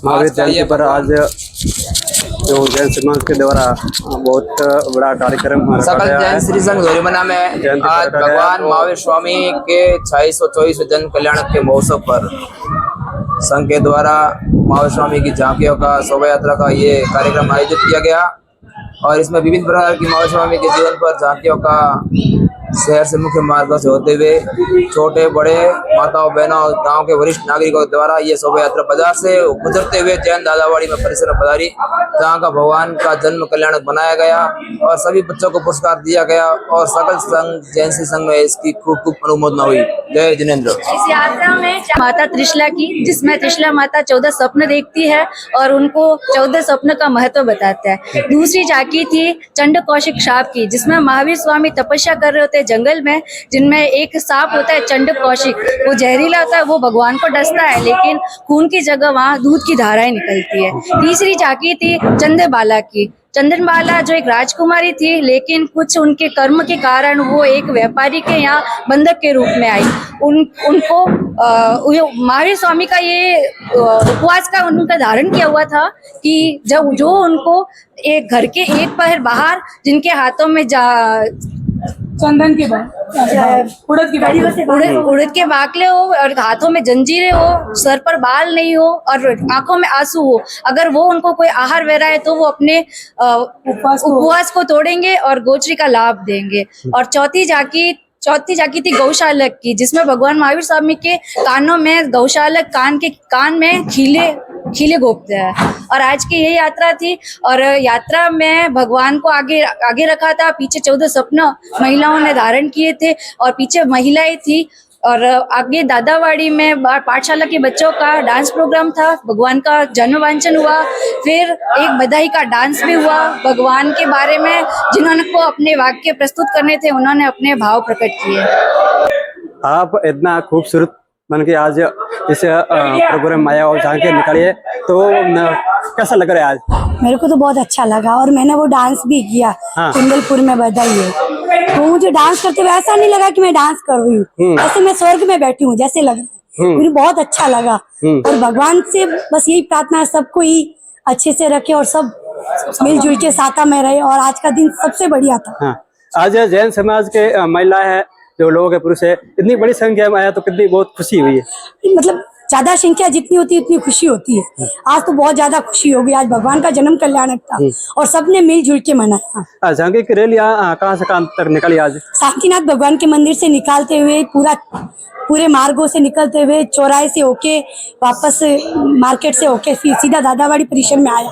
महावीर जयंती पर आज जो जैन समाज के द्वारा बहुत बड़ा कार्यक्रम सकल जैन श्री संघ धोरीमना में आज भगवान महावीर स्वामी के 624 जन कल्याण के महोत्सव पर संघ के द्वारा महावीर स्वामी की झांकियों का शोभा यात्रा का ये कार्यक्रम आयोजित किया गया और इसमें विभिन्न प्रकार की महावीर स्वामी के जीवन पर झांकियों का शहर से मुख्य मार्गों से होते हुए छोटे बड़े माताओं बहनों और गांव के वरिष्ठ नागरिकों द्वारा ये शोभा यात्रा बाजार से गुजरते हुए जैन दादावाड़ी में परिसर में पधारी, जहां का भगवान का जन्म कल्याणक बनाया गया और सभी बच्चों को पुरस्कार दिया गया और सकल संघ जैन श्री संघ में इसकी खूब अनुमोदना हुई। जय जिनेन्द्र। इस यात्रा में माता त्रिशला की, जिसमें त्रिशला माता 14 स्वप्न देखती है और उनको 14 स्वप्न का महत्व बताता है। दूसरी झांकी थी चंड कौशिक साप की, जिसमें महावीर स्वामी तपस्या कर रहे होते जंगल में, जिनमें एक सांप होता है चंड कौशिक, वो जहरीला होता है, वो भगवान को डसता है लेकिन खून की जगह वहाँ दूध की धाराएं निकलती है। तीसरी झांकी थी चंद्रबाला की। चंद्रबाला जो एक राजकुमारी थी लेकिन कुछ उनके कर्म के कारण वो एक व्यापारी के यहाँ बंधक के रूप में आई। उनको महावीर स्वामी का ये उपवास का उनका धारण किया हुआ था कि जब जो उनको एक घर के एक पहर बाहर, जिनके हाथों में चंदन के उड़द के बाकले हो और हाथों में जंजीरें हो, सर पर बाल नहीं हो और आंखों में आंसू हो, अगर वो उनको कोई आहार वह रहा है तो वो अपने उपवास को तोड़ेंगे और गोचरी का लाभ देंगे। और चौथी झांकी थी गौशालक की, जिसमें भगवान महावीर स्वामी के कानों में गौशालक कान में खीले घोंपते हैं। और आज की यही यात्रा थी और यात्रा में भगवान को आगे रखा था। पीछे 14 स्वप्न महिलाओं ने धारण किए थे और पीछे महिलाएं थी और आगे दादावाड़ी में पाठशाला के बच्चों का डांस प्रोग्राम था। भगवान का जन्म वांचन हुआ, फिर एक बधाई का डांस भी हुआ। भगवान के बारे में जिन्होंने को अपने वाक्य प्रस्तुत करने थे, उन्होंने अपने भाव प्रकट किए। आप इतना खूबसूरत मन के आज इस प्रोग्राम में आया और झांकी निकाली है, तो कैसा लग रहा है आज? मेरे को तो बहुत अच्छा लगा और मैंने वो डांस भी किया। कुंडलपुर में बधाई है, तो मुझे डांस करते हुए ऐसा नहीं लगा कि मैं डांस कर रही हूँ, ऐसे मैं स्वर्ग में बैठी हूँ जैसे लग रहा है। मुझे बहुत अच्छा लगा और भगवान से बस यही प्रार्थना है सबको ही अच्छे से रखे और सब मिलजुल के साथ में रहे। और आज का दिन सबसे बढ़िया था। आज जैन समाज के महिला है, जो लोग है, पुरुष है, इतनी बड़ी संख्या में आया तो कितनी बहुत खुशी हुई है। मतलब ज्यादा संख्या जितनी होती है उतनी खुशी होती है। आज तो बहुत ज्यादा खुशी होगी। आज भगवान का जन्म कल्याणक था और सबने मिलजुल के मनाया। झांकी की रैली कहाँ से कहाँ तक निकली आज? शांतिनाथ भगवान के मंदिर से निकालते हुए पूरे मार्गों से निकलते हुए चौराहे से होके वापस मार्केट से होके फिर सीधा दादावाड़ी परिसर में आया।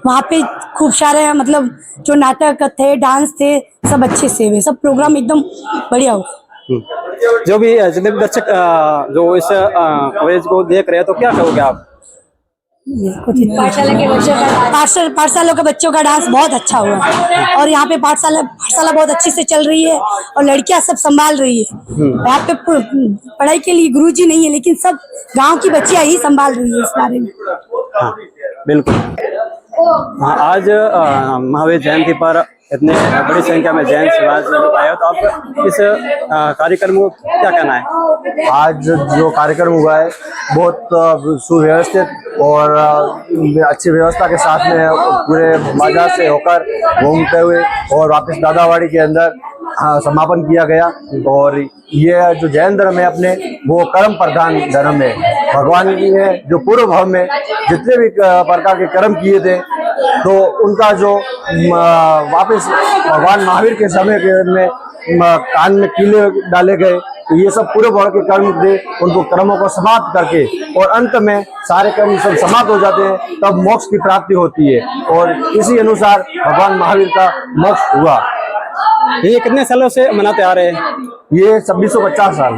वहाँ पे खूब सारे मतलब जो नाटक थे, डांस थे, सब अच्छे से हुए, सब प्रोग्राम एकदम बढ़िया हुआ। जो भी जितने भी दर्शक जो इस कवरेज को देख रहे हैं, तो क्या कहोगे आप? पाठशाला के बच्चों का डांस बहुत अच्छा हुआ और यहाँ पे पाठशाला बहुत अच्छे से चल रही है और लड़कियां सब संभाल रही है। यहाँ पे पढ़ाई के लिए गुरुजी नहीं है, लेकिन सब गांव की बच्चियां ही संभाल रही है इस बारे में। हाँ, बिल्कुल। आज महावीर जयंती पर इतने बड़ी संख्या में जैन समाज आया, तो आप इस कार्यक्रम को क्या कहना है? आज जो कार्यक्रम हुआ है बहुत सुव्यवस्थित और अच्छी व्यवस्था के साथ में पूरे बाजार से होकर घूमते हुए और वापस दादावाड़ी के अंदर समापन किया गया। और ये जो जैन धर्म है अपने, वो कर्म प्रधान धर्म है। भगवान ने जो पूर्व भाव में जितने भी प्रकार के कर्म किए थे, तो उनका जो वापस भगवान महावीर के समय में कान में कीले डाले गए, तो ये सब पूरे भाव के कर्म थे। उनको कर्मों को समाप्त करके और अंत में सारे कर्म सब समाप्त हो जाते हैं, तब मोक्ष की प्राप्ति होती है। और इसी अनुसार भगवान महावीर का मोक्ष हुआ। ये कितने सालों से मनाते आ रहे हैं? ये 2650 साल।